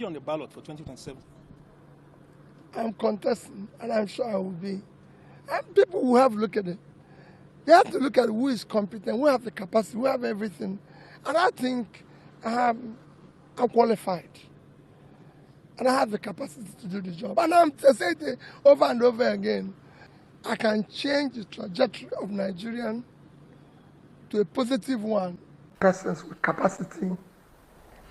be on the ballot for 2027? I'm contesting, and I'm sure I will be. And people will have to look at it. They have to look at who is competent, who have the capacity, who have everything. And I think I'm qualified. And I have the capacity to do the job. And I'm saying it over and over again. I can change the trajectory of Nigerian to a positive one. Persons with capacity,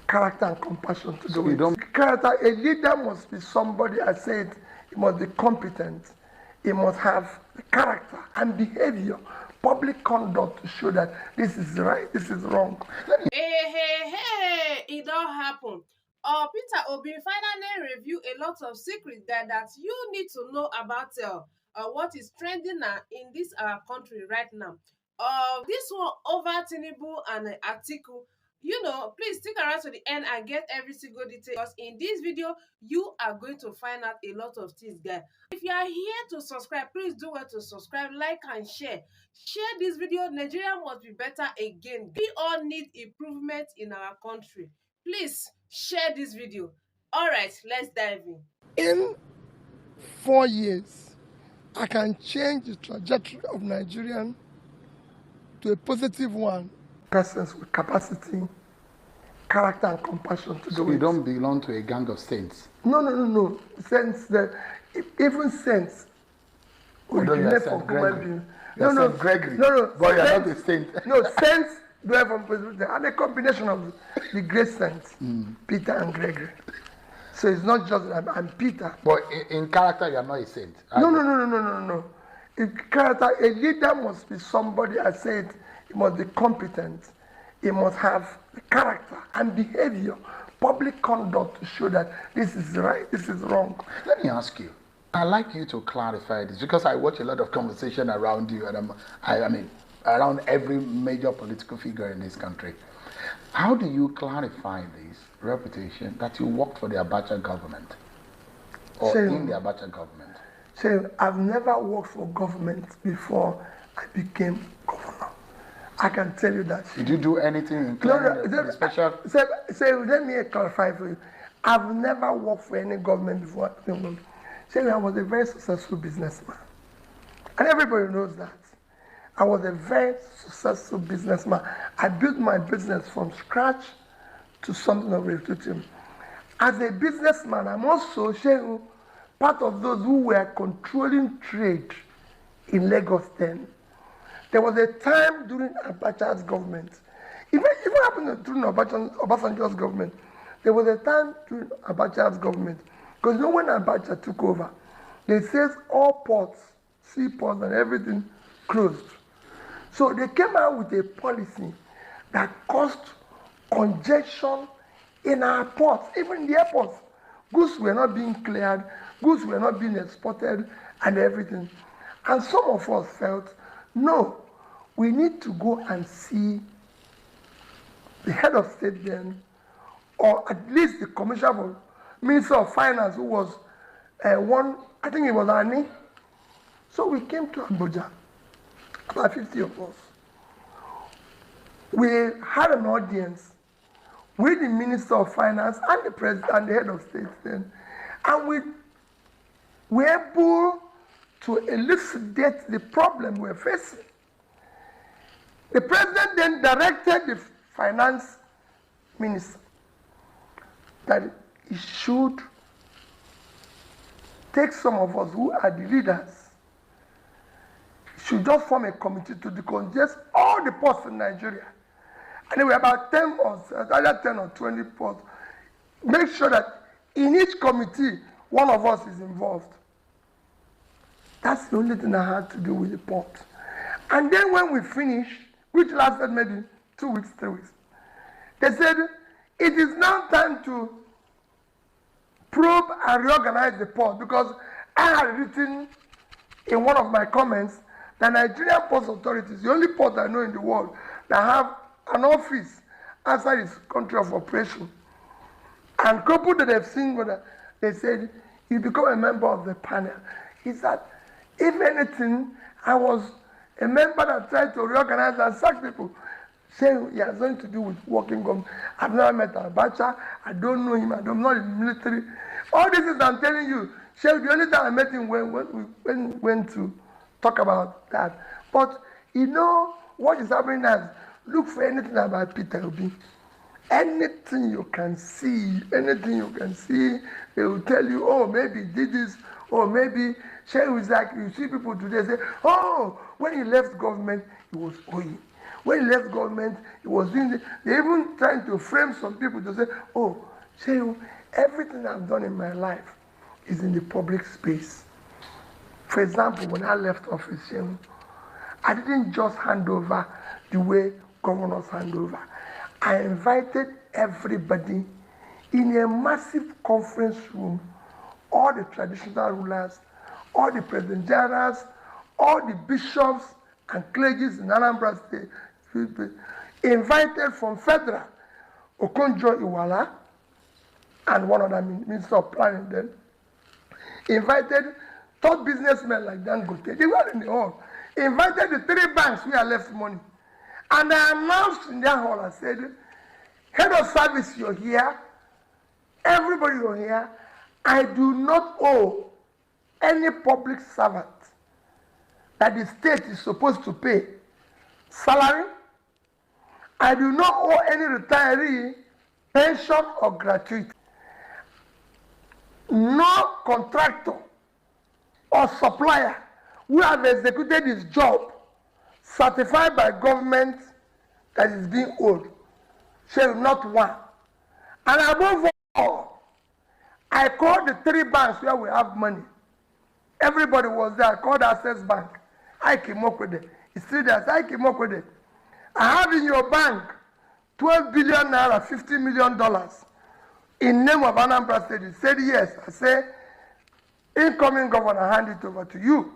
character, and compassion to do it. Character, a leader must be somebody, I said, he must be competent. He must have the character and behavior, public conduct to show that this is right, this is wrong. Hey, it don't happen. Peter Obi finally revealed a lot of secrets that you need to know about what is trending in this country right now. This one over Tinubu and Atiku. Please stick around to the end and get every single detail, because in this video you are going to find out a lot of things, guys. If you are here to subscribe, please do well to subscribe, like, and share this video. Nigeria must be better again. We all need improvement in our country. Please share this video. All right, let's dive in. In 4 years, I can change the trajectory of Nigerian to a positive one. Persons with capacity, character, and compassion to do it. You don't belong to a gang of saints. No. Saints, even saints. Although you are Saint Gregory. Gregory. No. But you are not a saint. No, saints do have from Presbyterian, and a combination of the great saints, Peter and Gregory. So it's not just I'm Peter. But in character, you are not a saint. No. In character, a leader must be somebody, I said, he must be competent. He must have the character and behavior, public conduct to show that this is right, this is wrong. Let me ask you. I'd like you to clarify this, because I watch a lot of conversation around you, and I mean, around every major political figure in this country. How do you clarify this reputation that you worked for the Abacha government or in the Abacha government? I've never worked for government before I became governor. I can tell you that. Did you do anything including the special? Let me clarify for you. I've never worked for any government before I became governor. I was a very successful businessman. And everybody knows that. I was a very successful businessman. I built my business from scratch to something of reputation. As a businessman, I'm also part of those who were controlling trade in Lagos then. There was a time during Abacha's government, even happened during Obasanjo's government, there was a time during Abacha's government, because when Abacha took over, they said all ports, seaports and everything closed. So they came out with a policy that caused congestion in our ports, even in the airports. Goods were not being cleared, goods were not being exported and everything. And some of us felt, no, we need to go and see the head of state then, or at least the commissioner, Minister of Finance, who was I think it was Ani. So we came to Abuja, about 50 of us. We had an audience with the Minister of Finance and the President and the head of state then. And we were able to elucidate the problem we're facing. The President then directed the Finance Minister that he should take some of us who are the leaders, should just form a committee to decongest all the ports in Nigeria. And there were about 10 or 20 ports. Make sure that in each committee, one of us is involved. That's the only thing I had to do with the port. And then when we finished, which lasted maybe 2 weeks, 3 weeks, they said, it is now time to probe and reorganize the port, because I had written in one of my comments that Nigerian Ports Authority is the only port I know in the world that have an office outside its country of operation. And couple that they've seen, they said, you become a member of the panel. He said, if anything, I was a member that tried to reorganize and sack people. saying he has nothing to do with working government. I've never met Abacha. I don't know him. I'm not in the military. All this is I'm telling you. Shey, the only time I met him when we went to talk about that. But you know what is happening now? Look for anything about Peter Obi. Anything you can see, they will tell you, oh, maybe he did this, or maybe Shey was like, you see people today say, oh, when he left government, he was owing. When he left government, he was doing this. They're even trying to frame some people to say, oh, Shey, everything I've done in my life is in the public space. For example, when I left office, Shey, I didn't just hand over the way governors hand over. I invited everybody in a massive conference room, all the traditional rulers, all the president generals, all the bishops and clergies in Anambra State, invited from federal, Okonjo Iweala, and one other minister of planning then, invited top businessmen like Dangote. They were in the hall. Invited the 3 banks where I left money. And I announced in their hall, I said, head of service, you're here. Everybody, you're here. I do not owe any public servant that the state is supposed to pay salary. I do not owe any retiree pension or gratuity. No contractor or supplier who have executed his job certified by government that is being owed shall not one. And above all, I called the 3 banks where we have money. Everybody was there. I called Access Bank. I came up with it. It's still there. I came up with it. I have in your bank 12 billion naira, $50 million in name of Anambra State. He said yes. I said, incoming governor, hand it over to you.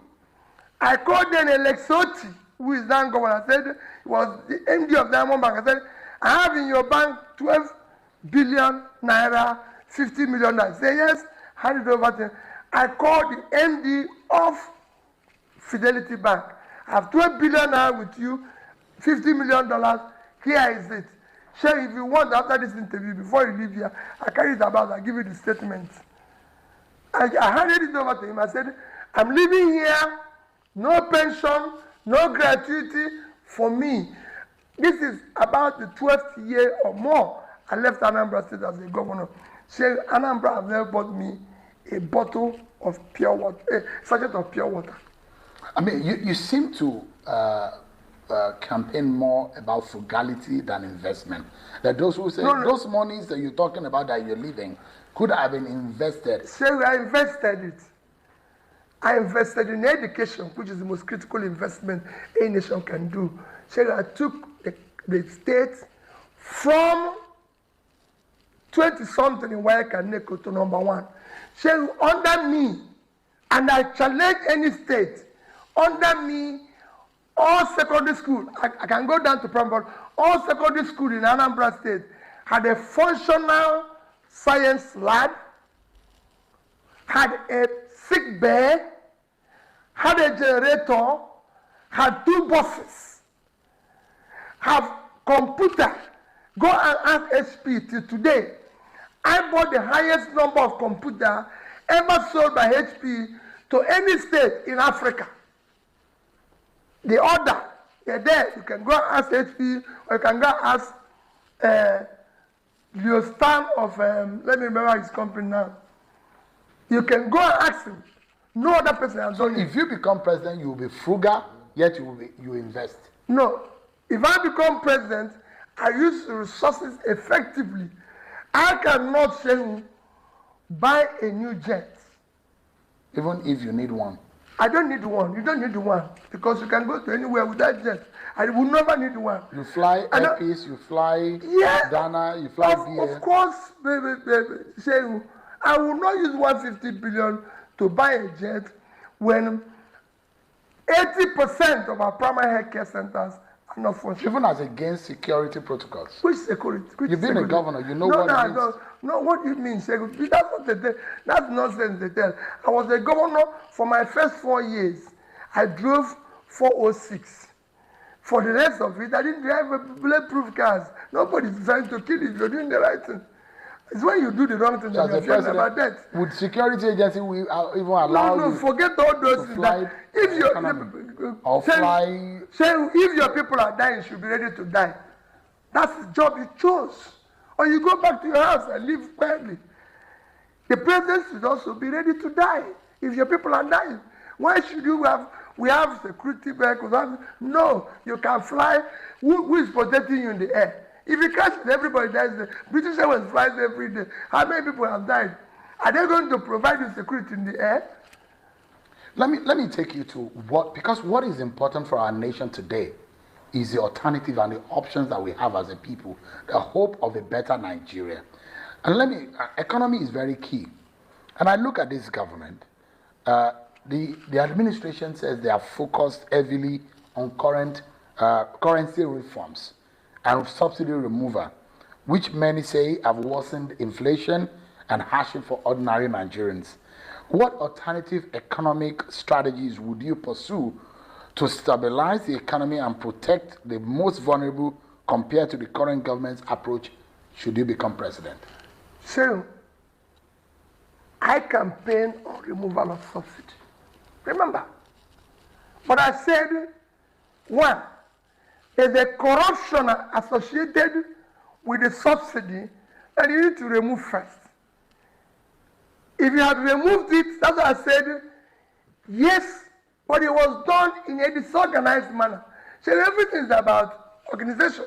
I called then L0UD, who is now governor. I said, he was the MD of Diamond Bank. I said, I have in your bank 12 billion naira, $50 million. I said, yes, hand it over to him. I called the MD of Fidelity Bank. I have 12 billion naira with you, $50 million. Here is it. Share if you want after this interview, before you leave here, I carry it about, I give you the statement. I handed it over to him. I said, I'm leaving here, no pension, no gratuity for me. This is about the 12th year or more I left Anambra State as a governor. Say, Anambra have never bought me a bottle of pure water, a sachet of pure water. I mean, you seem to campaign more about frugality than investment. That those who say those monies that you're talking about that you're leaving could have been invested. So I invested it. I invested in education, which is the most critical investment a nation can do. So I took the state from 20-something in Wayakaneko to #1. So under me, and I challenge any state, under me, all secondary school, I can go down to primary, all secondary school in Anambra State had a functional science lab, had a sick bay, had a generator, had 2 buses, have computer. Go and ask HP till today. I bought the highest number of computer ever sold by HP to any state in Africa. The order, they're there. You can go and ask HP, or you can go and ask L0UD of, let me remember his company now. You can go and ask him. No other person has done it. If you become president, you will be frugal, yet you invest. No. If I become president, I use resources effectively. I cannot say, buy a new jet. Even if you need one. I don't need one. You don't need one. Because you can go to anywhere with that jet. I will never need one. You fly Airpeace, you fly Dana, you fly BA. Of course, baby. Say, I will not use 150 billion to buy a jet when 80% of our primary health care centers are not functioning. Even as against security protocols. Which security? You've been a governor, you know what it means. No, what do you mean, security? That's what they tell. That's nonsense they tell. I was a governor for my first 4 years. I drove 406 For the rest of it, I didn't drive a bulletproof cars. Nobody's trying to kill you if you're doing the right thing. It's when you do the wrong thing that you're fearing about death. Would security agency even allow No, you forget all those things. fly If if your people are dying, you should be ready to die. That's the job you chose. Or you go back to your house and live quietly. The president should also be ready to die if your people are dying. Why should we have security vehicles? No, you can fly. Who is protecting you in the air? If you crash and everybody dies, the British Airways flies every day. How many people have died? Are they going to provide you security in the air? Let me take you to because what is important for our nation today is the alternative and the options that we have as a people, the hope of a better Nigeria. And economy is very key. And I look at this government, the administration says they are focused heavily on currency reforms and subsidy removal, which many say have worsened inflation and hardship for ordinary Nigerians. What alternative economic strategies would you pursue to stabilize the economy and protect the most vulnerable compared to the current government's approach should you become president? So, I campaign on removal of subsidy. Remember, but I said, one, there's a corruption associated with the subsidy that you need to remove first. If you had removed it, that's what I said, yes, but it was done in a disorganized manner. So everything is about organization.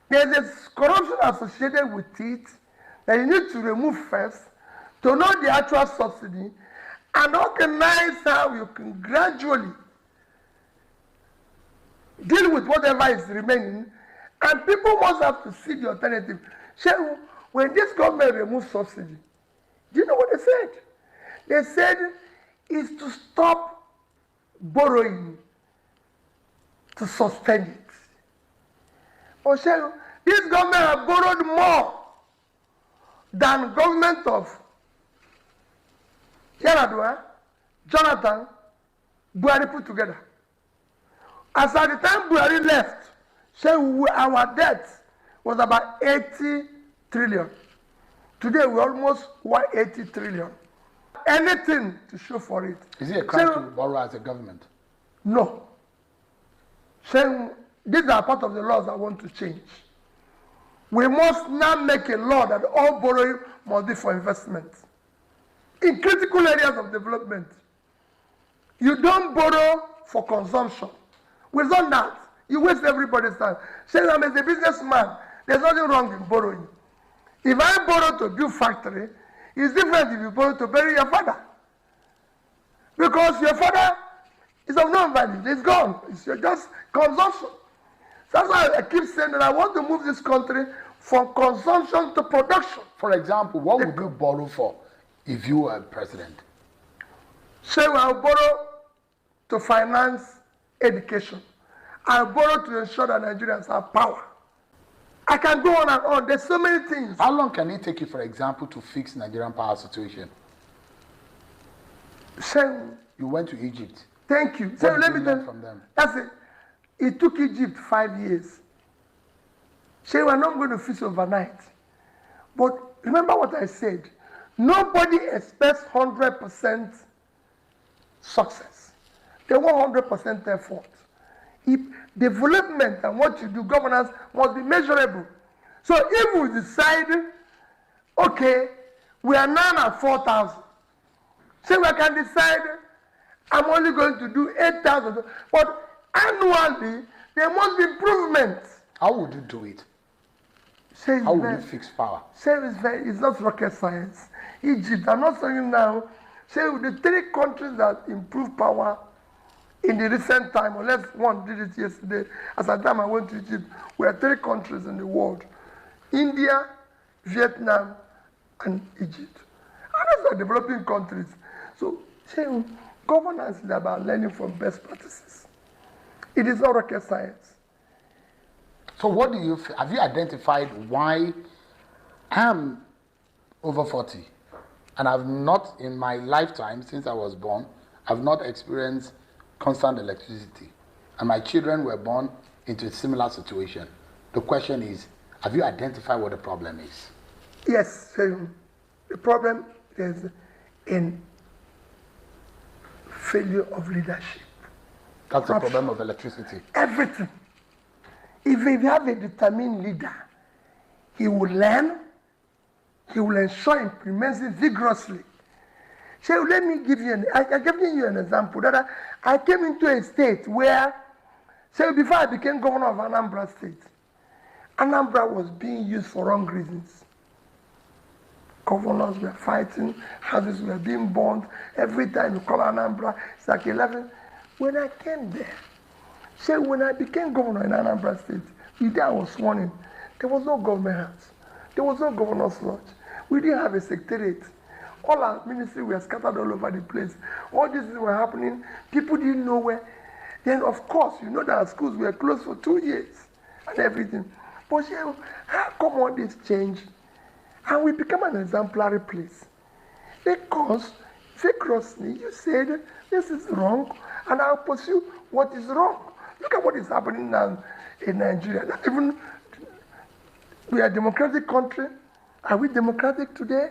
There's a corruption associated with it that you need to remove first to know the actual subsidy and organize how you can gradually deal with whatever is remaining, and people must have to see the alternative. So when this government removed subsidy, do you know what they said? They said is to stop borrowing to sustain it. But this government has borrowed more than government of Yar'Adua, Jonathan, Buhari put together. As at the time Buhari left, our debt was about 80 trillion. Today we're almost 180 trillion. Anything to show for it. Is it a crime to borrow as a government? No. These are part of the laws I want to change. We must now make a law that all borrowing must be for investment. In critical areas of development, you don't borrow for consumption. Without that, you waste everybody's time. I'm as a businessman, there's nothing wrong with borrowing. If I borrow to build factory, it's different if you borrow to bury your father. Because your father is of no value. It's gone. It's just consumption. That's why I keep saying that I want to move this country from consumption to production. For example, what would you borrow for if you were president? I'll borrow to finance education. I'll borrow to ensure that Nigerians have power. I can go on and on. There's so many things. How long can it take you, for example, to fix Nigerian power situation? You went to Egypt. Thank you. What did you learn from them? That's it. It took Egypt 5 years. We're not going to fix overnight. But remember what I said. Nobody expects 100% success. They want 100% effort. If development and what you do, governance must be measurable. So if we decide, okay, we are now at 4,000. We can decide, I'm only going to do 8,000. But annually, there must be improvements. How would you do it? How would you fix power? It's not rocket science. Egypt, I'm not saying now, the 3 countries that improve power in the recent time, unless one did it yesterday, as at the time I went to Egypt, we are 3 countries in the world: India, Vietnam, and Egypt. And those are developing countries. So, governance is about learning from best practices. It is not rocket science. So have you identified why I'm over 40 and I've not, in my lifetime since I was born, I've not experienced constant electricity, and my children were born into a similar situation. The question is, have you identified what the problem is? Yes, the problem is in failure of leadership. That's the problem of electricity. Everything. If you have a determined leader, he will learn, he will ensure implements it vigorously. So let me give you I'm giving you an example that I came into a state where, so before I became governor of Anambra State, Anambra was being used for wrong reasons. Governors were fighting, houses were being burned. Every time you call Anambra, it's like 11. When I came there, so when I became governor in Anambra State, the day I was sworn in, there was no government house. There was no governor's lodge. We didn't have a secretariat. All our ministries were scattered all over the place. All these things were happening. People didn't know where. Then, of course, you know that our schools were closed for 2 years and everything. But how come all this changed? And we become an exemplary place. Because vigorously you said, this is wrong, and I'll pursue what is wrong. Look at what is happening now in Nigeria. Not even, we are a democratic country. Are we democratic today?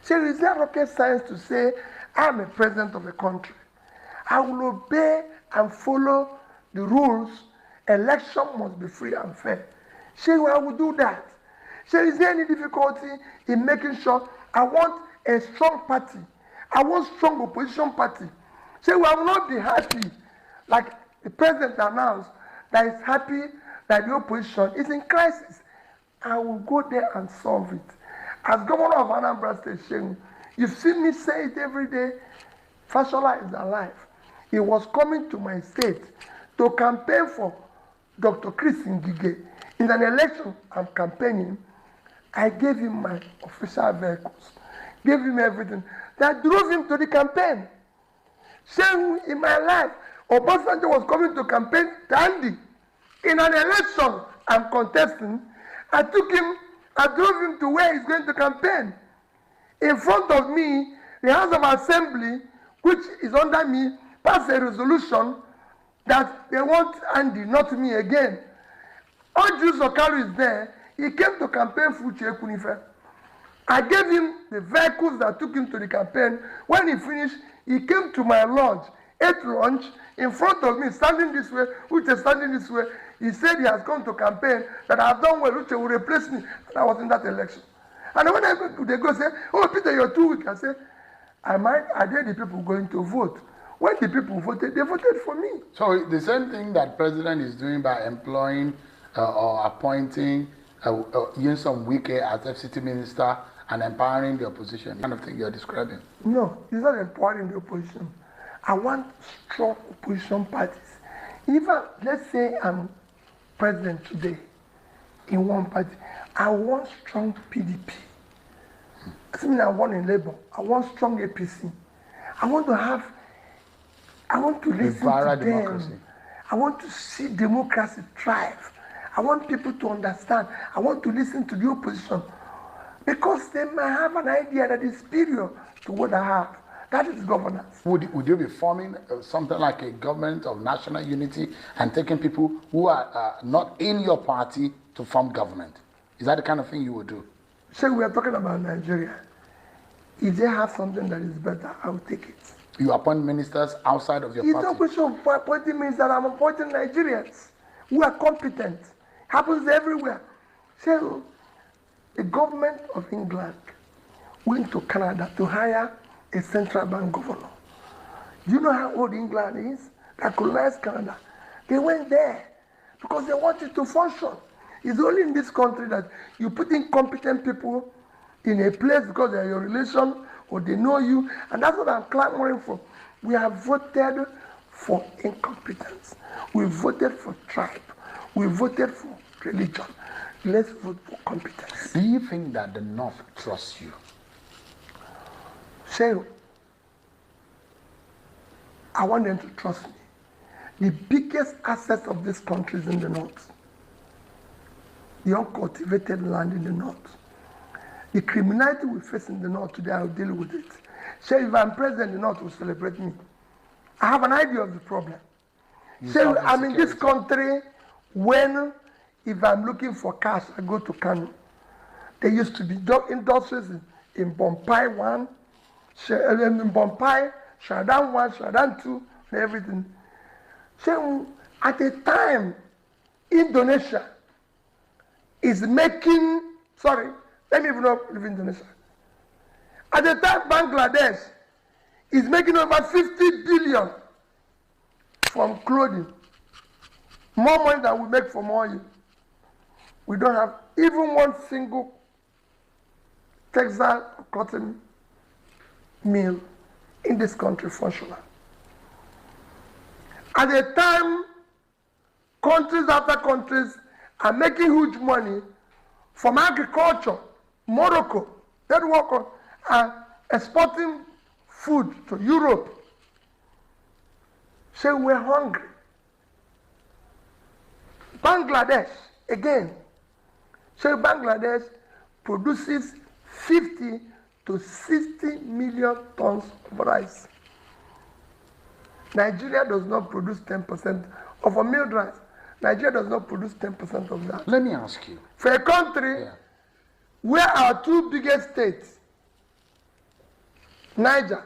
So is there rocket science to say, I'm a president of a country? I will obey and follow the rules. Election must be free and fair. So I will do that. So is there any difficulty in making sure I want a strong party? I want strong opposition party. So I will not be happy, like the president announced, that is happy that the opposition is in crisis. I will go there and solve it. As governor of Anambra State, you've seen me say it every day, Fashola is alive. He was coming to my state to campaign for Dr. Chris Ngige. In an election I'm campaigning, I gave him my official vehicles, gave him everything. That drove him to the campaign. Same in my life, Obasanjo was coming to campaign Dandy. In an election I'm contesting, I drove him to where he's going to campaign. In front of me, the House of Assembly, which is under me, passed a resolution that they want Andy, not me again. Oju Sokalu is there. He came to campaign for Uche Ekunife. I gave him the vehicles that took him to the campaign. When he finished, he came to my lodge, ate lunch in front of me, standing this way, Uche standing this way. He said he has come to campaign, that I have done well, Uche will replace me. And I was in that election. And when they go say, oh, Peter, you're too weak. I said, are there the people going to vote? When the people voted, they voted for me. So the same thing that president is doing by employing or appointing Yinsom Wike as FCT minister and empowering the opposition, the kind of thing you're describing. No, he's not empowering the opposition. I want strong opposition parties. Even, let's say I'm president today in one party, I want strong PDP. That means I want a Labour. I want strong APC. I want to listen to democracy. them. I want to see democracy thrive. I want people to understand. I want to listen to the opposition. Because they might have an idea that is superior to what I have. That is governance. Would you be forming something like a government of national unity and taking people who are not in your party to form government? Is that the kind of thing you would do? So we are talking about Nigeria. If they have something that is better, I will take it. You appoint ministers outside of your party? It's not a question of appointing ministers. I'm appointing Nigerians who are competent. Happens everywhere. So the government of England went to Canada to hire a central bank governor. Do you know how old England is? That colonized Canada. They went there because they wanted to function. It's only in this country that you put in competent people in a place because they're your relation or they know you, and that's what I'm clamoring for. We have voted for incompetence. We voted for tribe. We voted for religion. Let's vote for competence. Do you think that the North trusts you? So, I want them to trust me. The biggest asset of this country is in the North. The uncultivated land in the North. The criminality we face in the North today, I will deal with it. So if I'm president, the North will celebrate me. I have an idea of the problem. So I'm in this country When, if I'm looking for cash, I go to Kano. There used to be industries in Bompai 1, in Bompai, Shradan 1, Shradan 2, and everything. So at the time, Indonesia is making, sorry, let me even not live in Indonesia. At the time, Bangladesh is making over 50 billion from clothing. More money than we make from oil. We don't have even one single textile cotton mill in this country functional. At the time, countries after countries are making huge money from agriculture. Morocco, that work on, are exporting food to Europe. So we're hungry. Bangladesh, again. So Bangladesh produces 50 to 60 million tons of rice. Nigeria does not produce 10% of a milled rice. Nigeria does not produce 10% of that. Let me ask you. For a country where our two biggest states, Niger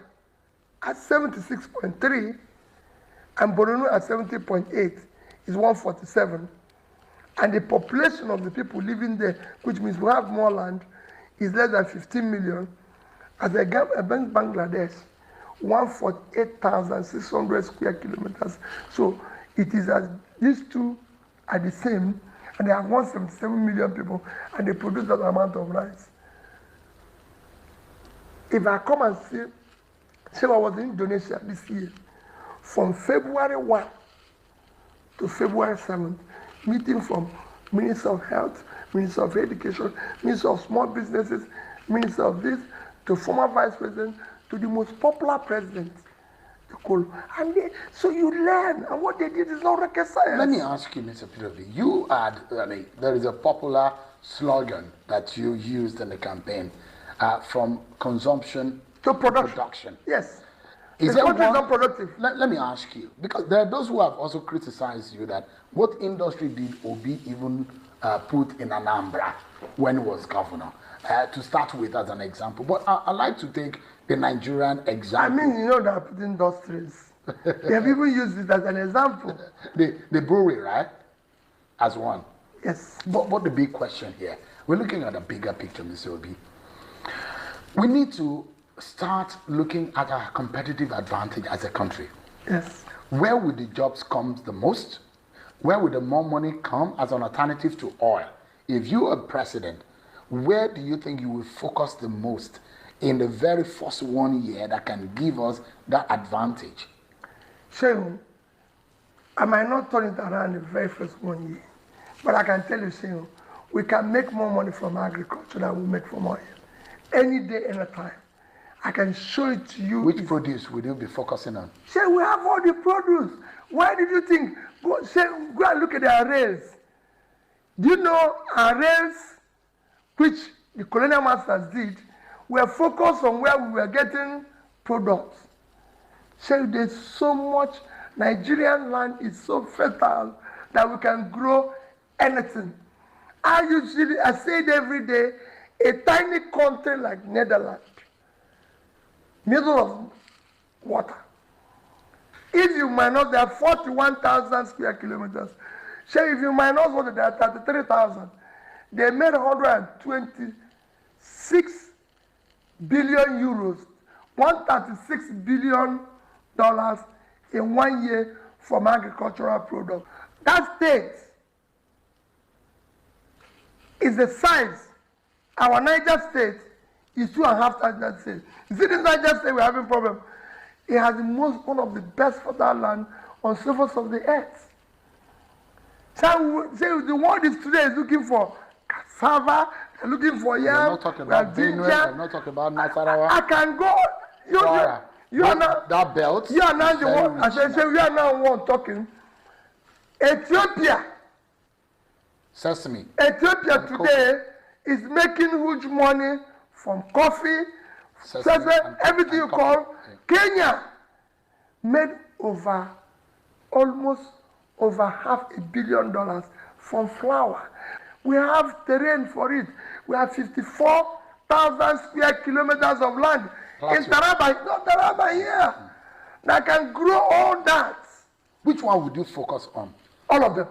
at 76.3 and Borno at 70.8, is 147. And the population of the people living there, which means we have more land, is less than 15 million. As against Bangladesh, 148,600 square kilometers. So it is as these two are the same, and they have 177 million people, and they produce that amount of rice. If I come and say I was in Indonesia this year, from February 1 to February 7th, meeting from Minister of Health, Minister of Education, Minister of Small Businesses, Minister of this, to former Vice President, to the most popular president. And so you learn, and what they did is not rocket science. Let me ask you, Mr. Peterby, there is a popular slogan that you used in the campaign, from consumption to production. Yes. Is the country is not productive. Let me ask you, because there are those who have also criticized you that what industry did OBI even put in Anambra when he was governor? To start with as an example. But I like to take the Nigerian example. I mean, you know that industries. They have even used it as an example. The brewery, right? As one. Yes. But the big question here, we're looking at a bigger picture, Mr. Obi. We need to start looking at our competitive advantage as a country. Yes. Where would the jobs come the most? Where would the more money come as an alternative to oil? If you are president, where do you think you will focus the most in the very first 1 year that can give us that advantage? Shehu, I might not turn it around the very first 1 year, but I can tell you, Shehu, we can make more money from agriculture than we make from oil. Any day, any time. I can show it to you. Which produce will you be focusing on? Shehu, we have all the produce. Why did you think? Go and look at the arrays. Do you know arrays, which the colonial masters did, were focused on where we were getting products. So there's so much, Nigerian land is so fertile that we can grow anything. I say it every day, a tiny country like Netherlands, middle of water. If you minus, there are 41,000 square kilometers. So if you minus what, there are 33,000. They made 126 billion euros, $136 billion in 1 year from agricultural products. That state is the size. Our Niger state is 2.5 times that state. You see, this Niger state we're having a problem. It has one of the best fertile land on the surface of the earth. So the world is today is looking for cassava, they're looking for yam. We're not talking about Benue, we're not talking about Nasarawa. I can go. You are now that belt. You are now the one. As I say, we are now one talking. Ethiopia. Sesame. Ethiopia today is making huge money from coffee, sesame, everything you call. Kenya made over almost over $500 million from flour. We have terrain for it. We have 54,000 square kilometers of land in Taraba, not Taraba here, that can grow all that. Which one would you focus on? All of them.